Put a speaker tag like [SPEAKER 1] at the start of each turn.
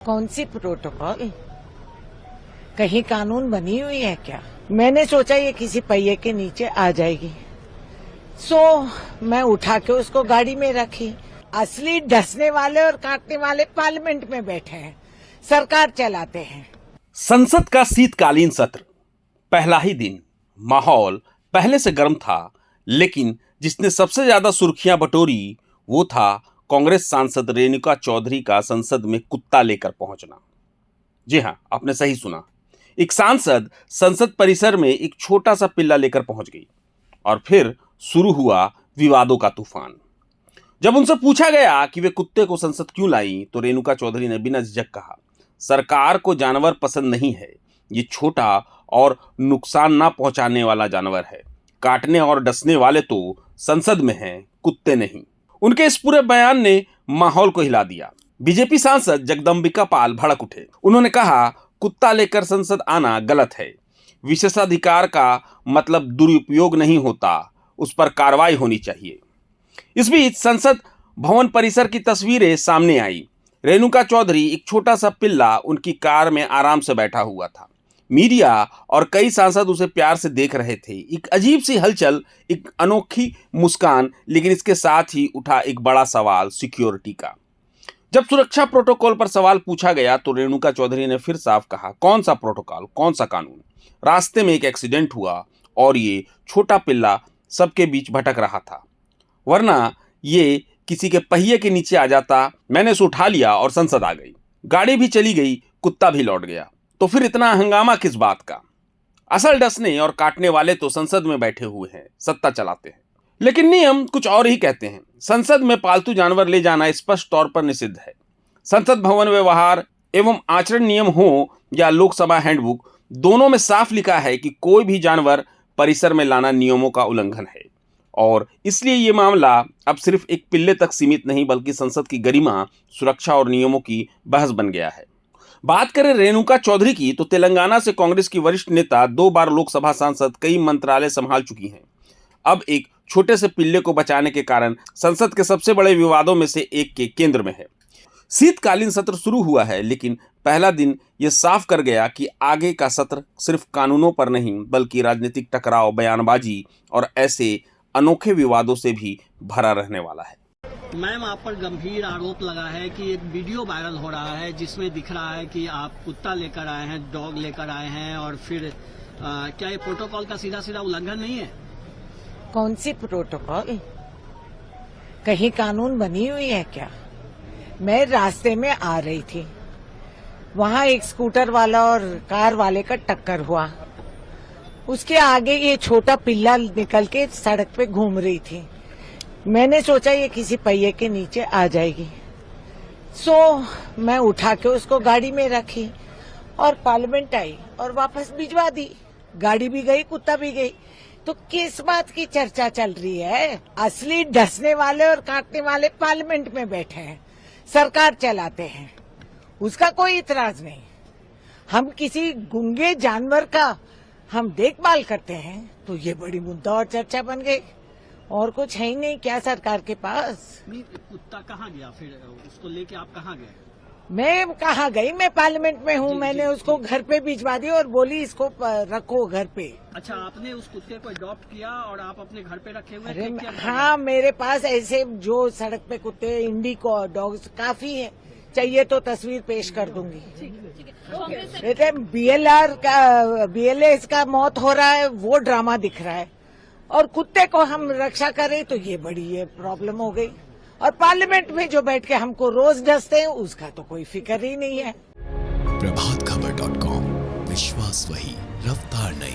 [SPEAKER 1] कौन सी प्रोटोकॉल? कहीं कानून बनी हुई है क्या? मैंने सोचा ये किसी पहिए के नीचे आ जाएगी, मैं उठा के उसको गाड़ी में रखी। असली डसने वाले और काटने वाले पार्लियामेंट में बैठे हैं, सरकार चलाते हैं।
[SPEAKER 2] संसद का शीतकालीन सत्र, पहला ही दिन। माहौल पहले से गर्म था, लेकिन जिसने सबसे ज्यादा सुर्खियां बटोरी वो था कांग्रेस सांसद रेणुका चौधरी का संसद में कुत्ता लेकर पहुंचना। जी हां, आपने सही सुना। एक सांसद संसद परिसर में एक छोटा सा पिल्ला लेकर पहुंच गई और फिर शुरू हुआ विवादों का तूफान। जब उनसे पूछा गया कि वे कुत्ते को संसद क्यों लाई, तो रेणुका चौधरी ने बिना झिझक कहा, सरकार को जानवर पसंद नहीं है, ये छोटा और नुकसान ना पहुंचाने वाला जानवर है। काटने और डसने वाले तो संसद में हैं, कुत्ते नहीं। उनके इस पूरे बयान ने माहौल को हिला दिया। बीजेपी सांसद जगदंबिका पाल भड़क उठे। उन्होंने कहा, कुत्ता लेकर संसद आना गलत है। विशेषाधिकार का मतलब दुरुपयोग नहीं होता, उस पर कार्रवाई होनी चाहिए। इस बीच संसद भवन परिसर की तस्वीरें सामने आई। रेणुका चौधरी एक छोटा सा पिल्ला उनकी कार में आराम से बैठा हुआ था। मीडिया और कई सांसद उसे प्यार से देख रहे थे। एक अजीब सी हलचल, एक अनोखी मुस्कान, लेकिन इसके साथ ही उठा एक बड़ा सवाल सिक्योरिटी का। जब सुरक्षा प्रोटोकॉल पर सवाल पूछा गया तो रेणुका चौधरी ने फिर साफ कहा, कौन सा प्रोटोकॉल, कौन सा कानून? रास्ते में एक एक्सीडेंट हुआ और ये छोटा पिल्ला सबके बीच भटक रहा था, वरना ये किसी के पहिए के नीचे आ जाता। मैंने उसे उठा लिया और संसद आ गई, गाड़ी भी चली गई, कुत्ता भी लौट गया। तो फिर इतना हंगामा किस बात का? असल डसने और काटने वाले तो संसद में बैठे हुए हैं, सत्ता चलाते हैं। लेकिन नियम कुछ और ही कहते हैं। संसद में पालतू जानवर ले जाना स्पष्ट तौर पर निषिद्ध है। संसद भवन व्यवहार एवं आचरण नियम हो या लोकसभा हैंडबुक, दोनों में साफ लिखा है कि कोई भी जानवर परिसर में लाना नियमों का उल्लंघन है। और इसलिए ये मामला अब सिर्फ एक पिल्ले तक सीमित नहीं, बल्कि संसद की गरिमा, सुरक्षा और नियमों की बहस बन गया है। बात करें रेणुका चौधरी की, तो तेलंगाना से कांग्रेस की वरिष्ठ नेता, 2 बार लोकसभा सांसद, कई मंत्रालय संभाल चुकी हैं। अब एक छोटे से पिल्ले को बचाने के कारण संसद के सबसे बड़े विवादों में से एक के केंद्र में है। शीतकालीन सत्र शुरू हुआ है, लेकिन पहला दिन यह साफ कर गया कि आगे का सत्र सिर्फ कानूनों पर नहीं, बल्कि राजनीतिक टकराव, बयानबाजी और ऐसे अनोखे विवादों से भी भरा रहने वाला है।
[SPEAKER 3] मैम, आप पर गंभीर आरोप लगा है कि एक वीडियो वायरल हो रहा है जिसमें दिख रहा है कि आप कुत्ता लेकर आए हैं, डॉग लेकर आए हैं, और फिर क्या ये प्रोटोकॉल का सीधा सीधा उल्लंघन नहीं है?
[SPEAKER 1] कौन सी प्रोटोकॉल? कहीं कानून बनी हुई है क्या? मैं रास्ते में आ रही थी, वहां एक स्कूटर वाला और कार वाले का टक्कर हुआ। उसके आगे ये छोटा पिल्ला निकल के सड़क पे घूम रही थी। मैंने सोचा ये किसी पहिए के नीचे आ जाएगी, मैं उठा के उसको गाड़ी में रखी और पार्लियामेंट आई और वापस भिजवा दी। गाड़ी भी गई, कुत्ता भी गई। तो किस बात की चर्चा चल रही है? असली डसने वाले और काटने वाले पार्लियामेंट में बैठे हैं, सरकार चलाते हैं, उसका कोई इतराज नहीं। हम किसी गूंगे जानवर का हम देखभाल करते हैं तो ये बड़ी मुद्दा और चर्चा बन गई। और कुछ है ही नहीं क्या सरकार के पास?
[SPEAKER 3] कुत्ता कहाँ गया फिर? उसको लेके आप कहाँ गए?
[SPEAKER 1] मैं कहाँ गई? मैं पार्लियामेंट में हूँ। मैंने उसको घर पे भिजवा दी और बोली इसको रखो घर पे।
[SPEAKER 3] अच्छा, आपने उस कुत्ते को अडॉप्ट किया और आप अपने घर पे रखे हुए?
[SPEAKER 1] अरे हाँ, मेरे पास ऐसे जो सड़क पे कुत्ते, इंडिको डॉग्स काफी है, चाहिए तो तस्वीर पेश कर दूंगी। BLS का मौत हो रहा है, वो ड्रामा दिख रहा है, और कुत्ते को हम रक्षा करें तो ये बड़ी ये प्रॉब्लम हो गई। और पार्लियामेंट में जो बैठ के हमको रोज डसते हैं, उसका तो कोई फिक्र ही नहीं है।
[SPEAKER 4] प्रभातखबर.com, विश्वास वही, रफ्तार नहीं।